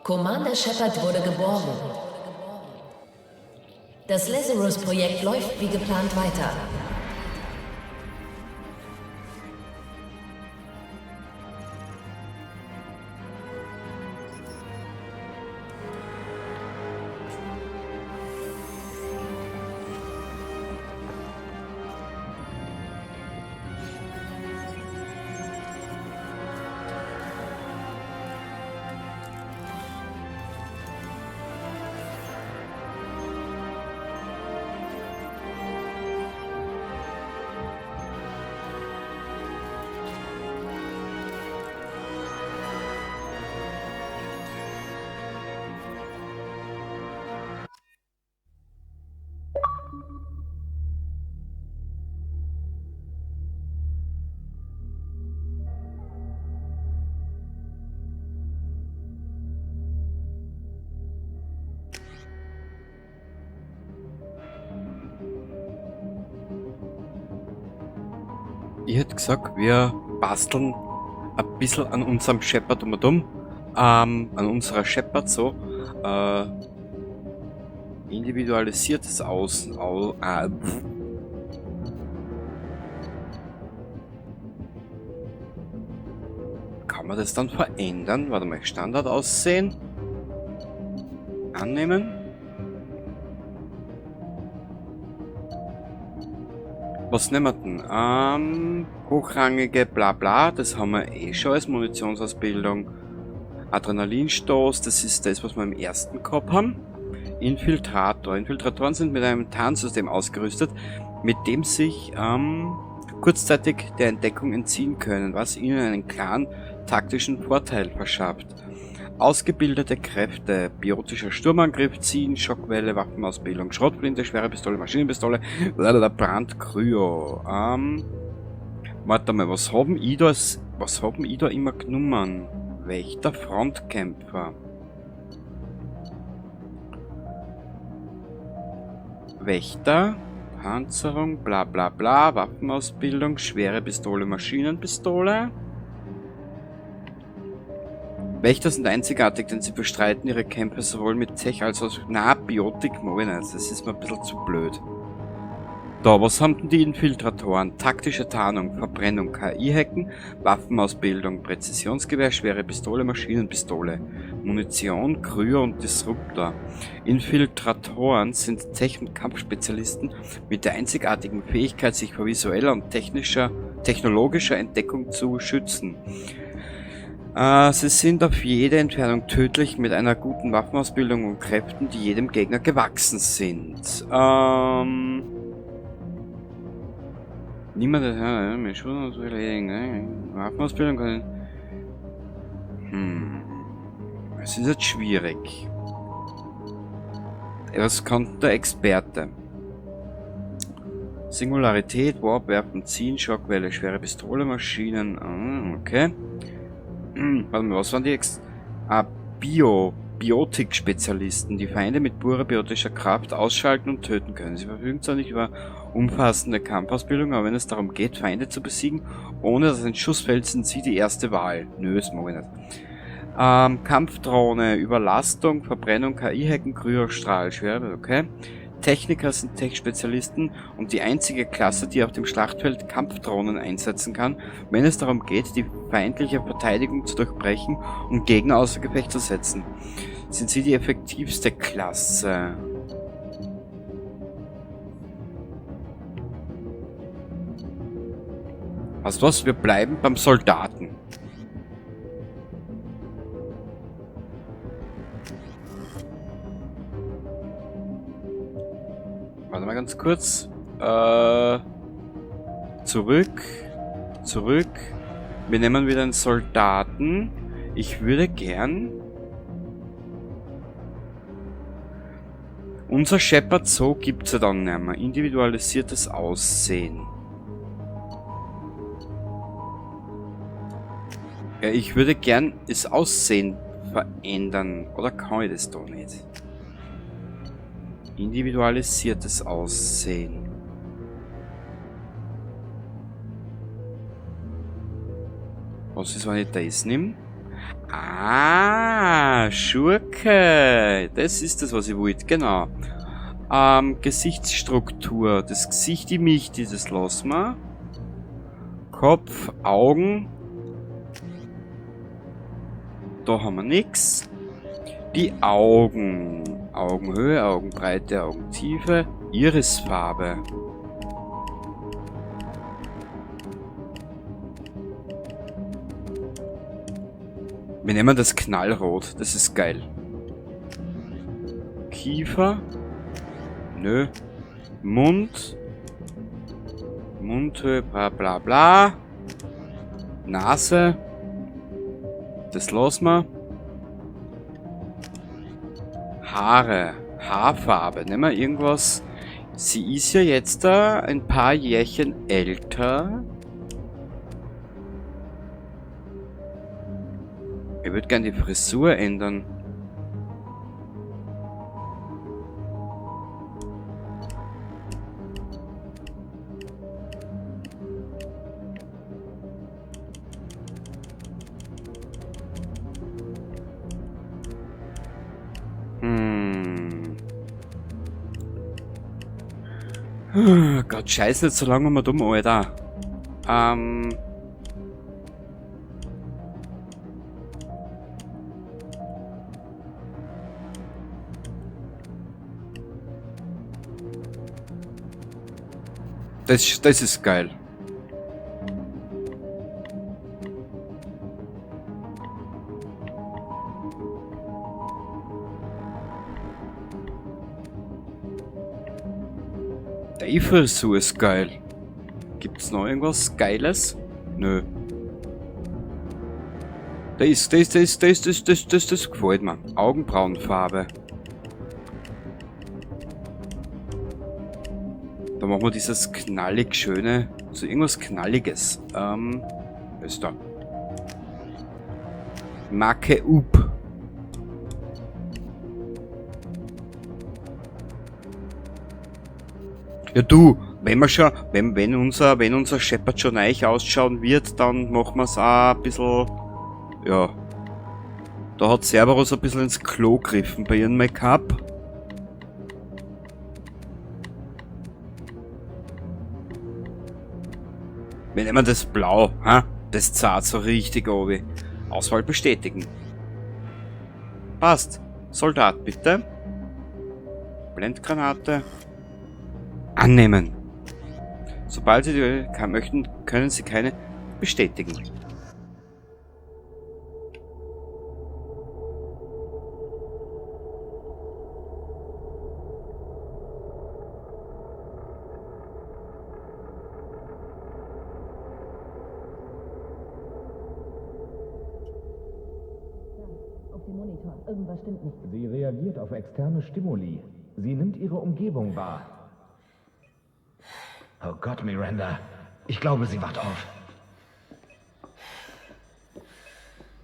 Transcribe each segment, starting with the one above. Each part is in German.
Commander Shepard wurde geborgen. Das Lazarus-Projekt läuft wie geplant weiter. Ich hätte gesagt, wir basteln ein bisschen an unserem Shepard an unserer Shepard so, individualisiertes Außen, kann man das dann verändern? Warte mal, Standard aussehen, annehmen. Was nehmen wir denn? Hochrangige Blabla, das haben wir eh schon als Munitionsausbildung. Adrenalinstoß, das ist das, was wir im ersten gehabt haben. Infiltrator. Infiltratoren sind mit einem Tarnsystem ausgerüstet, mit dem sich kurzzeitig der Entdeckung entziehen können, was ihnen einen klaren taktischen Vorteil verschafft. Ausgebildete Kräfte, biotischer Sturmangriff, Ziehen, Schockwelle, Waffenausbildung, Schrotflinte, schwere Pistole, Maschinenpistole, Brandkryo. Warte mal, was haben ich da immer genommen? Wächter, Frontkämpfer. Wächter, Panzerung, bla bla bla, Waffenausbildung, schwere Pistole, Maschinenpistole. Wächter sind einzigartig, denn sie bestreiten ihre Kämpfe sowohl mit Tech als auch Biotik. Das ist mir ein bisschen zu blöd. Da, was haben denn die Infiltratoren? Taktische Tarnung, Verbrennung, KI-Hacken, Waffenausbildung, Präzisionsgewehr, schwere Pistole, Maschinenpistole, Munition, Kryo und Disruptor. Infiltratoren sind Tech- und Kampfspezialisten mit der einzigartigen Fähigkeit, sich vor visueller und technologischer Entdeckung zu schützen. Sie sind auf jede Entfernung tödlich mit einer guten Waffenausbildung und Kräften, die jedem Gegner gewachsen sind. Niemand mit Schulen zu erledigen. Waffenausbildung können. Es ist jetzt schwierig. Was kann der Experte? Singularität, Warp, Werfen, Ziehen, Schockwelle, schwere Pistole, Maschinen. Okay. Warte mal, was waren die Biotik-Spezialisten, die Feinde mit purer biotischer Kraft ausschalten und töten können. Sie verfügen zwar nicht über umfassende Kampfausbildung, aber wenn es darum geht, Feinde zu besiegen, ohne dass ein Schuss fällt, sind sie die erste Wahl. Nö, das mag ich nicht. Kampfdrohne, Überlastung, Verbrennung, KI-Hacken, Kryostrahl, schwere, okay. Techniker sind Tech-Spezialisten und die einzige Klasse, die auf dem Schlachtfeld Kampfdrohnen einsetzen kann, wenn es darum geht, die feindliche Verteidigung zu durchbrechen und Gegner außer Gefecht zu setzen. Sind sie die effektivste Klasse? Weißt du was? Wir bleiben beim Soldaten. Warte mal ganz kurz. Zurück. Wir nehmen wieder einen Soldaten. Ich würde gern... Unser Shepard so gibt's ja dann nicht mehr. Individualisiertes Aussehen. Ja, ich würde gern das Aussehen verändern. Oder kann ich das doch nicht? Individualisiertes Aussehen. Was ist, wenn ich das nehme? Ah, Schurke. Das ist das, was ich wollte, genau. Gesichtsstruktur. Das Gesicht, die Michti, das lassen wir. Kopf, Augen. Da haben wir nix. Die Augen. Augenhöhe, Augenbreite, Augentiefe. Irisfarbe. Wir nehmen das Knallrot. Das ist geil. Kiefer. Nö. Mund. Mundhöhe, bla bla bla. Nase. Das lassen wir. Haare. Haarfarbe. Nehmen wir irgendwas. Sie ist ja jetzt da ein paar Jährchen älter. Ich würde gerne die Frisur ändern. Gott, scheiß nicht so lange mal dumm, Alter. Das ist geil. Die Frisur ist geil. Gibt's noch irgendwas Geiles? Nö. Das gefällt mir. Augenbrauenfarbe. Da machen wir dieses knallig schöne, so irgendwas Knalliges. Ist da. Marke Up. Ja du, wenn wir schon, wenn unser Shepard schon neu ausschauen wird, dann machen wir es auch ein bisschen, ja. Da hat Cerberus ein bisschen ins Klo gegriffen bei ihrem Make-up. Wir nehmen das Blau, ha? Das zahlt so richtig, Obi. Auswahl bestätigen. Passt. Soldat, bitte. Blendgranate. Annehmen. Sobald Sie die möchten, können Sie keine bestätigen. Auf dem Monitor. Irgendwas stimmt nicht. Sie reagiert auf externe Stimuli. Sie nimmt ihre Umgebung wahr. Oh Gott, Miranda. Ich glaube, sie wacht auf.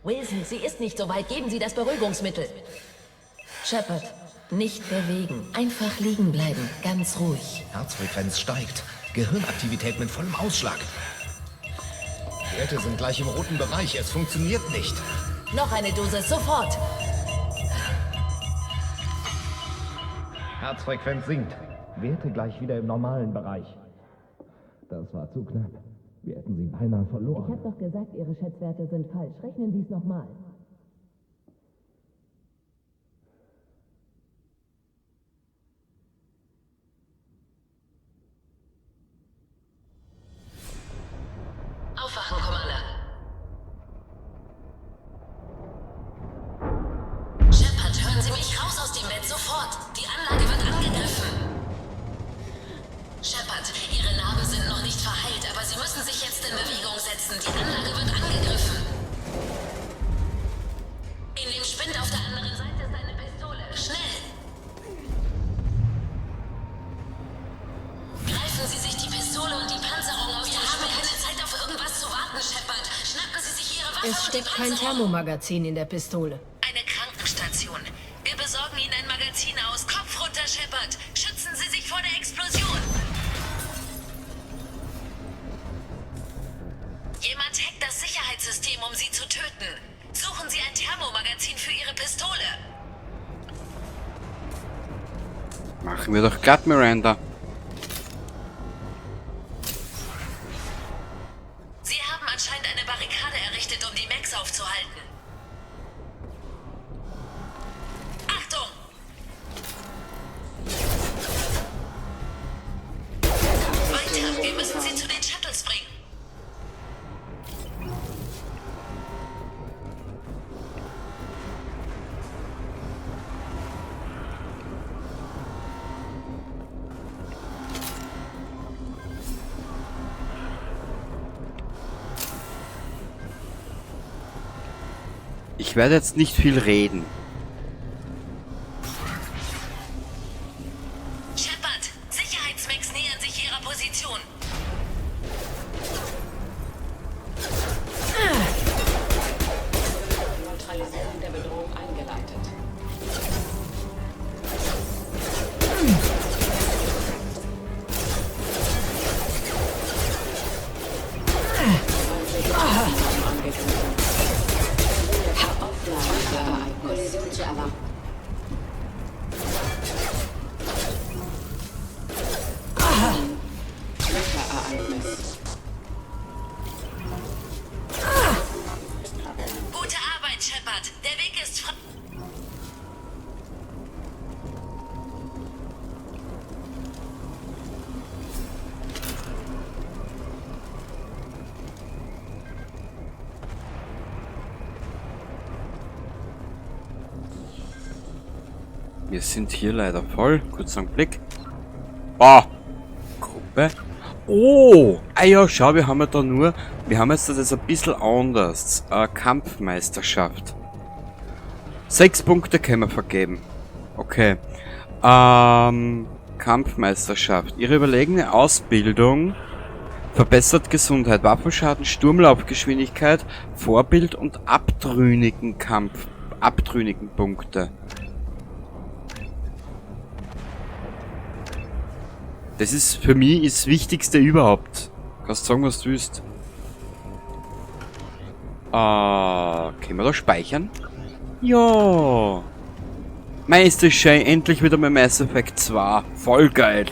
Wilson, sie ist nicht so weit. Geben Sie das Beruhigungsmittel. Shepard, nicht bewegen. Einfach liegen bleiben. Ganz ruhig. Herzfrequenz steigt. Gehirnaktivität mit vollem Ausschlag. Werte sind gleich im roten Bereich. Es funktioniert nicht. Noch eine Dosis, sofort. Herzfrequenz sinkt. Werte gleich wieder im normalen Bereich. Das war zu knapp. Wir hätten sie beinahe Ich verloren. habe doch gesagt, Ihre Schätzwerte sind falsch. Rechnen Sie es nochmal. Aufwachen, Commander. Shepard, hören Sie mich raus aus dem Bett, sofort. Die Anlage wird angegriffen. Shepard, Ihre Narben sind noch nicht verheilt, aber Sie müssen sich jetzt in Bewegung setzen. Die Anlage wird angegriffen. In dem Spind auf der anderen Seite ist eine Pistole. Schnell! Greifen Sie sich die Pistole und die Panzerung auf. Wir haben keine Zeit, auf irgendwas zu warten, Shepard. Schnappen Sie sich Ihre Waffe. Es steckt kein Thermomagazin in der Pistole. Eine Krankenstation. Wir besorgen Ihnen ein Magazin aus. Kopf runter, Shepard. Schützen Sie sich vor der Explosion. Jemand hackt das Sicherheitssystem, um Sie zu töten. Suchen Sie ein Thermomagazin für Ihre Pistole. Machen wir doch glatt, Miranda. Sie haben anscheinend eine Barrikade errichtet, um die Mechs aufzuhalten. Achtung! Weiter, wir müssen sie zu den Shuttles bringen. Ich werde jetzt nicht viel reden. Shepard, Sicherheitsmechs nähern sich ihrer Position. Neutralisierung der Bedrohung eingeleitet. Kollision zu erwarten. Ereignis. Gute Arbeit, Shepard. Der Weg ist frei. Wir sind hier leider voll. Kurz einen Blick. Oh! Gruppe. Oh! Ah ja, schau, wir haben ja da nur... Wir haben jetzt das jetzt ein bisschen anders. Kampfmeisterschaft. 6 Punkte können wir vergeben. Okay. Kampfmeisterschaft. Ihre überlegene Ausbildung verbessert Gesundheit, Waffenschaden, Sturmlaufgeschwindigkeit, Vorbild und abtrünnigen Punkte. Das ist für mich das Wichtigste überhaupt. Kannst sagen, was du willst. Können wir da speichern? Ja. Mei, ist das schön. Endlich wieder bei Mass Effect 2. Voll geil.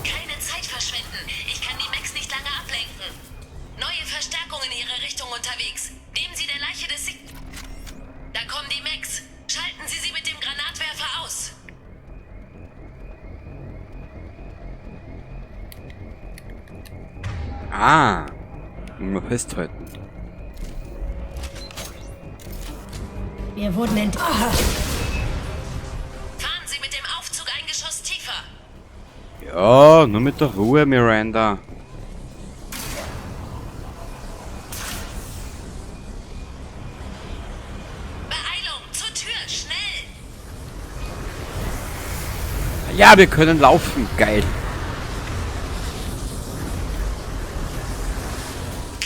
Keine Zeit verschwenden. Ich kann die Mechs nicht lange ablenken. Neue Verstärkungen in ihre Richtung unterwegs. Nehmen Sie der Leiche des Sieg... Da kommen die Mechs. Schalten Sie sie mit dem Granatwerfer aus. Ah. Mal festhalten. Wir wurden Fahren Sie mit dem Aufzug ein Geschoss tiefer. Ja, nur mit der Ruhe, Miranda. Beeilung, zur Tür, schnell. Ja, wir können laufen. Geil.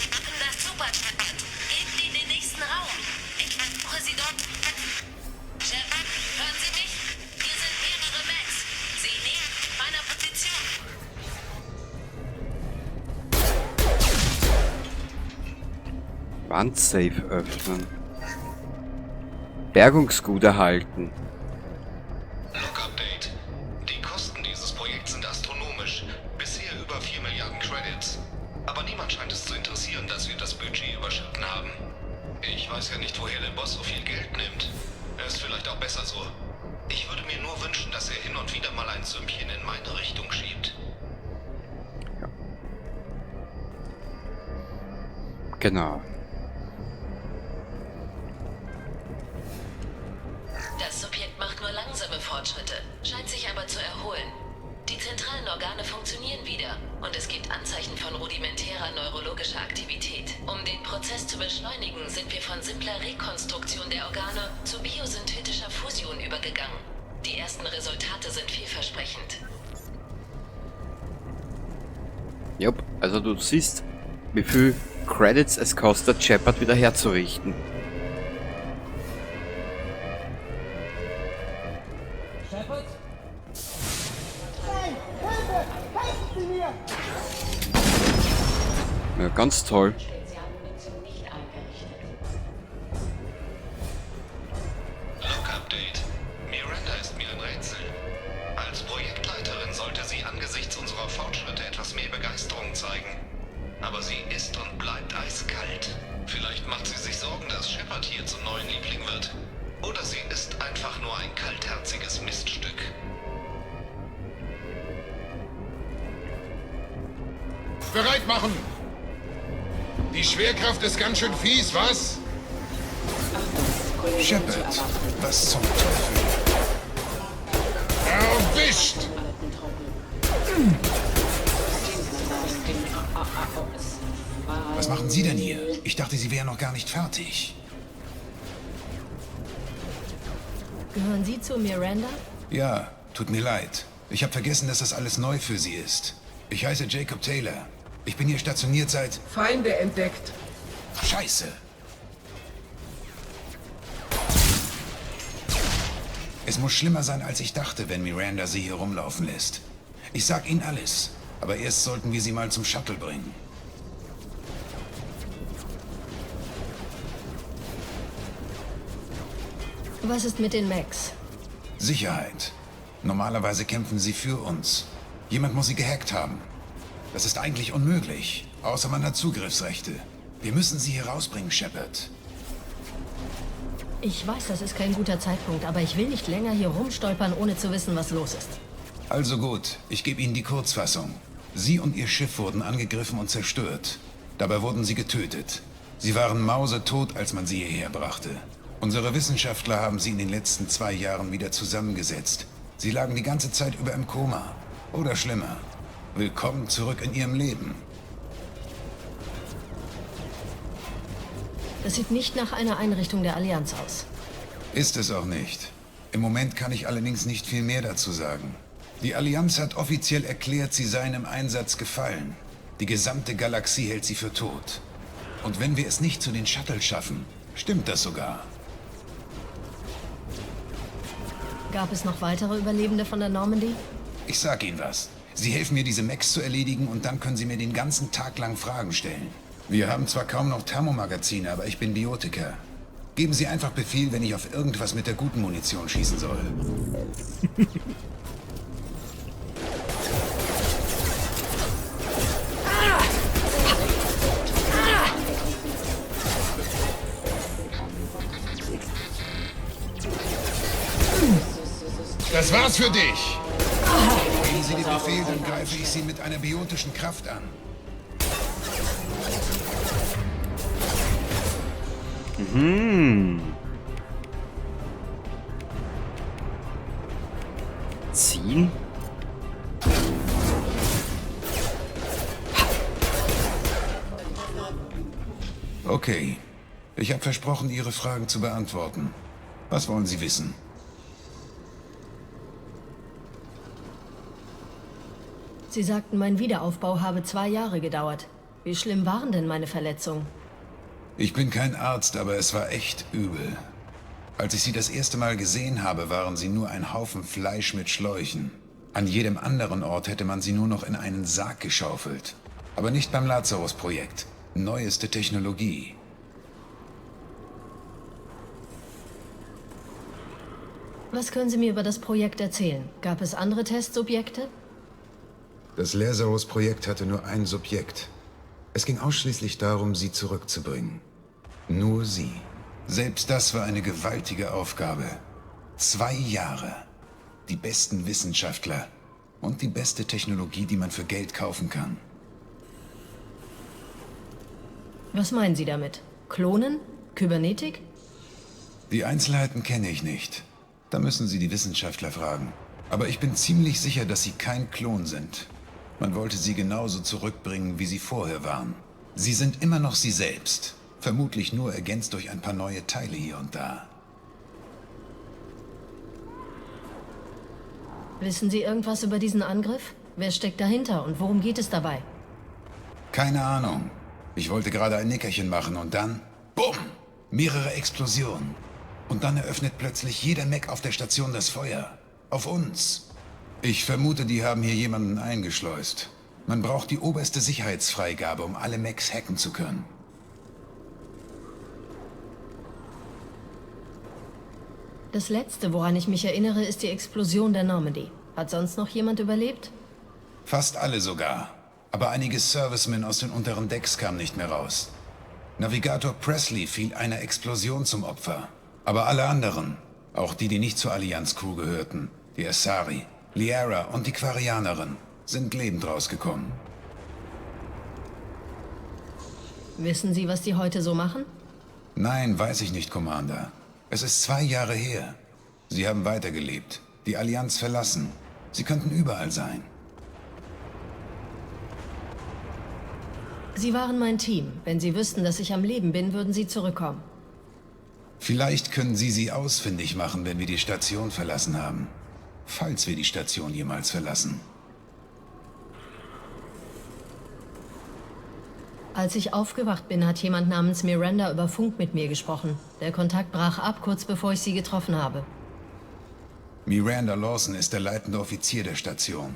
Machen das super, Shepard. Gehen Sie in den nächsten Raum. Ich brauche Sie dort. Shepard, hören Sie mich? Hier sind mehrere Mechs. Sie nähern meiner Position. Wandsafe öffnen. Bergungsgut erhalten. Log-Update. Die Kosten dieses Projekts sind astronomisch. Bisher über 4 Milliarden Credits. Aber niemand scheint es zu interessieren, dass wir das Budget überschritten haben. Ich weiß ja nicht, woher der Boss so viel Geld nimmt. Ist vielleicht auch besser so. Ich würde mir nur wünschen, dass er hin und wieder mal ein Sümmchen in meine Richtung schiebt. Genau. Das Subjekt macht nur langsame Fortschritte, scheint sich aber zu erholen. Die zentralen Organe funktionieren wieder und es gibt Anzeichen von rudimentärer neurologischer Aktivität. Um den Prozess zu beschleunigen, sind wir von simpler Rekonstruktion der Organe zu biosynthetischer Fusion übergegangen. Die ersten Resultate sind vielversprechend. Jupp, also du siehst, wie viel Credits es kostet, Shepard wieder herzurichten. Shepard? Nein! Hilfe! Helfen Sie mir! Ja, ganz toll. Spezialmunition nicht eingerichtet. Log-Update. Miranda ist mir ein Rätsel. Als Projektleiterin sollte sie angesichts unserer Fortschritte etwas mehr Begeisterung zeigen. Aber sie ist und bleibt eiskalt. Vielleicht macht sie sich Sorgen, dass Shepard hier zum neuen Liebling wird. Oder sie ist einfach nur ein kaltherziges Miststück. Bereit machen! Die Schwerkraft ist ganz schön fies, was? Kollision zu Shepard, erwarten. was zum Teufel? Erwischt! Alten Truppen. Was machen Sie denn hier? Ich dachte, Sie wären noch gar nicht fertig. Gehören Sie zu Miranda? Ja, tut mir leid. Ich habe vergessen, dass das alles neu für Sie ist. Ich heiße Jacob Taylor. Ich bin hier stationiert seit... Feinde entdeckt. Scheiße! Es muss schlimmer sein, als ich dachte, wenn Miranda Sie hier rumlaufen lässt. Ich sag Ihnen alles, aber erst sollten wir Sie mal zum Shuttle bringen. Was ist mit den Mechs? Sicherheit. Normalerweise kämpfen sie für uns. Jemand muss sie gehackt haben. Das ist eigentlich unmöglich, außer man hat Zugriffsrechte. Wir müssen sie hier rausbringen, Shepard. Ich weiß, das ist kein guter Zeitpunkt, aber ich will nicht länger hier rumstolpern, ohne zu wissen, was los ist. Also gut, ich gebe Ihnen die Kurzfassung. Sie und Ihr Schiff wurden angegriffen und zerstört. Dabei wurden sie getötet. Sie waren mausetot, als man sie hierher brachte. Unsere Wissenschaftler haben sie in den letzten 2 Jahren wieder zusammengesetzt. Sie lagen die ganze Zeit über im Koma. Oder schlimmer. Willkommen zurück in Ihrem Leben. Das sieht nicht nach einer Einrichtung der Allianz aus. Ist es auch nicht. Im Moment kann ich allerdings nicht viel mehr dazu sagen. Die Allianz hat offiziell erklärt, sie seien im Einsatz gefallen. Die gesamte Galaxie hält sie für tot. Und wenn wir es nicht zu den Shuttle schaffen, stimmt das sogar. Gab es noch weitere Überlebende von der Normandy? Ich sag Ihnen was. Sie helfen mir, diese Mechs zu erledigen und dann können Sie mir den ganzen Tag lang Fragen stellen. Wir haben zwar kaum noch Thermomagazine, aber ich bin Biotiker. Geben Sie einfach Befehl, wenn ich auf irgendwas mit der guten Munition schießen soll. Das war's für dich! Geben Sie den Befehl, dann greife ich Sie mit einer biotischen Kraft an. Ziehen? Okay. Ich habe versprochen, Ihre Fragen zu beantworten. Was wollen Sie wissen? Sie sagten, mein Wiederaufbau habe 2 Jahre gedauert. Wie schlimm waren denn meine Verletzungen? Ich bin kein Arzt, aber es war echt übel. Als ich Sie das erste Mal gesehen habe, waren Sie nur ein Haufen Fleisch mit Schläuchen. An jedem anderen Ort hätte man Sie nur noch in einen Sarg geschaufelt. Aber nicht beim Lazarus-Projekt. Neueste Technologie. Was können Sie mir über das Projekt erzählen? Gab es andere Testsubjekte? Das Lazarus-Projekt hatte nur ein Subjekt. Es ging ausschließlich darum, Sie zurückzubringen. Nur Sie. Selbst das war eine gewaltige Aufgabe. 2 Jahre. Die besten Wissenschaftler und die beste Technologie, die man für Geld kaufen kann. Was meinen Sie damit? Klonen? Kybernetik? Die Einzelheiten kenne ich nicht. Da müssen Sie die Wissenschaftler fragen. Aber ich bin ziemlich sicher, dass Sie kein Klon sind. Man wollte Sie genauso zurückbringen, wie Sie vorher waren. Sie sind immer noch Sie selbst. Vermutlich nur ergänzt durch ein paar neue Teile hier und da. Wissen Sie irgendwas über diesen Angriff? Wer steckt dahinter und worum geht es dabei? Keine Ahnung. Ich wollte gerade ein Nickerchen machen und dann... Bumm! Mehrere Explosionen. Und dann eröffnet plötzlich jeder Mech auf der Station das Feuer. Auf uns. Ich vermute, die haben hier jemanden eingeschleust. Man braucht die oberste Sicherheitsfreigabe, um alle Mechs hacken zu können. Das Letzte, woran ich mich erinnere, ist die Explosion der Normandy. Hat sonst noch jemand überlebt? Fast alle sogar. Aber einige Servicemen aus den unteren Decks kamen nicht mehr raus. Navigator Presley fiel einer Explosion zum Opfer. Aber alle anderen, auch die, die nicht zur Allianz-Crew gehörten, die Asari, Liara und die Quarianerin, sind lebend rausgekommen. Wissen Sie, was die heute so machen? Nein, weiß ich nicht, Commander. Es ist 2 Jahre her. Sie haben weitergelebt, die Allianz verlassen. Sie könnten überall sein. Sie waren mein Team. Wenn Sie wüssten, dass ich am Leben bin, würden Sie zurückkommen. Vielleicht können Sie ausfindig machen, wenn wir die Station verlassen haben. Falls wir die Station jemals verlassen. Als ich aufgewacht bin, hat jemand namens Miranda über Funk mit mir gesprochen. Der Kontakt brach ab, kurz bevor ich Sie getroffen habe. Miranda Lawson ist der leitende Offizier der Station.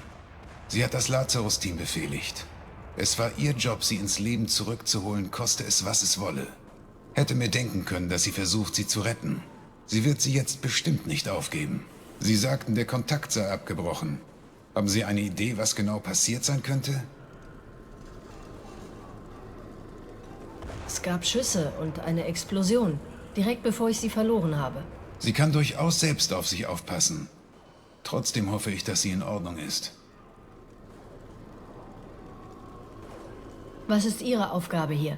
Sie hat das Lazarus-Team befehligt. Es war ihr Job, sie ins Leben zurückzuholen, koste es, was es wolle. Hätte mir denken können, dass sie versucht, sie zu retten. Sie wird sie jetzt bestimmt nicht aufgeben. Sie sagten, der Kontakt sei abgebrochen. Haben Sie eine Idee, was genau passiert sein könnte? Es gab Schüsse und eine Explosion, direkt bevor ich Sie verloren habe. Sie kann durchaus selbst auf sich aufpassen. Trotzdem hoffe ich, dass sie in Ordnung ist. Was ist Ihre Aufgabe hier?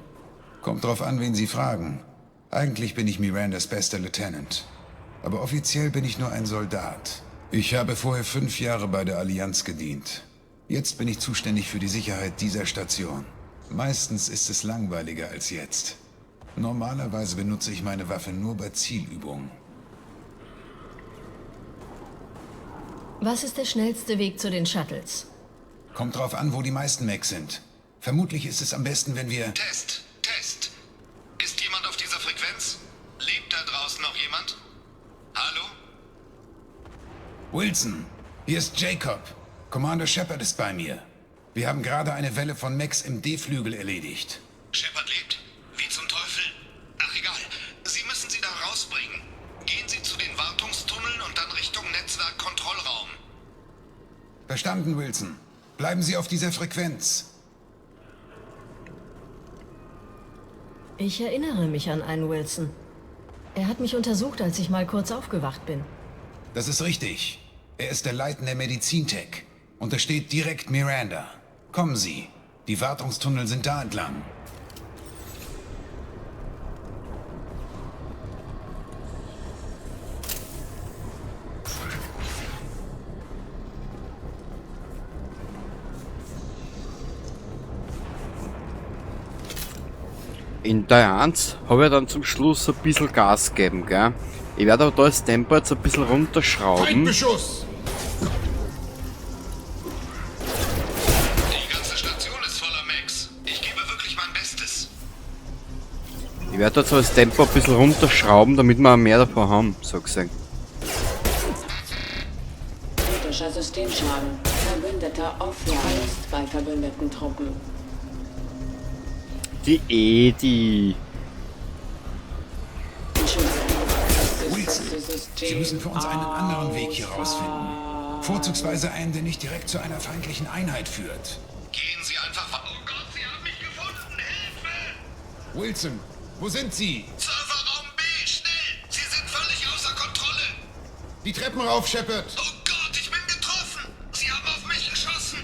Kommt drauf an, wen Sie fragen. Eigentlich bin ich Mirandas bester Lieutenant. Aber offiziell bin ich nur ein Soldat. Ich habe vorher 5 Jahre bei der Allianz gedient. Jetzt bin ich zuständig für die Sicherheit dieser Station. Meistens ist es langweiliger als jetzt. Normalerweise benutze ich meine Waffe nur bei Zielübungen. Was ist der schnellste Weg zu den Shuttles? Kommt drauf an, wo die meisten Mechs sind. Vermutlich ist es am besten, wenn wir... Test. Ist jemand auf dieser Frequenz? Lebt da draußen noch jemand? Hallo? Wilson, hier ist Jacob. Commander Shepard ist bei mir. Wir haben gerade eine Welle von Mechs im D-Flügel erledigt. Shepard lebt? Wie zum Teufel? Ach egal, Sie müssen sie da rausbringen. Gehen Sie zu den Wartungstunneln und dann Richtung Netzwerkkontrollraum. Verstanden, Wilson. Bleiben Sie auf dieser Frequenz. Ich erinnere mich an einen Wilson. Er hat mich untersucht, als ich mal kurz aufgewacht bin. Das ist richtig. Er ist der leitende Medizintech. Untersteht direkt Miranda. Kommen Sie. Die Wartungstunnel sind da entlang. In der 1 habe ich dann zum Schluss ein bisschen Gas gegeben, gell? Ich werde aber da das Tempo jetzt ein bisschen runterschrauben. Feindbeschuss! Die ganze Station ist voller Mechs. Ich gebe wirklich mein Bestes. Ich werde jetzt aber das Tempo ein bisschen runterschrauben, damit wir mehr davon haben, so gesagt. Kritischer Systemschaden. Verbündeter offline ist bei verbündeten Truppen. Die Edi. Wilson, Sie müssen für uns einen anderen Weg hier rausfinden. Vorzugsweise einen, der nicht direkt zu einer feindlichen Einheit führt. Gehen Sie einfach weiter. Oh Gott, Sie haben mich gefunden! Hilfe! Wilson, wo sind Sie? Serverraum B, schnell! Sie sind völlig außer Kontrolle! Die Treppen rauf, Shepard! Oh Gott, ich bin getroffen! Sie haben auf mich geschossen!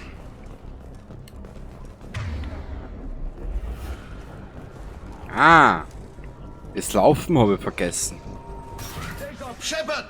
Ah, das Laufen habe ich vergessen. Shepard!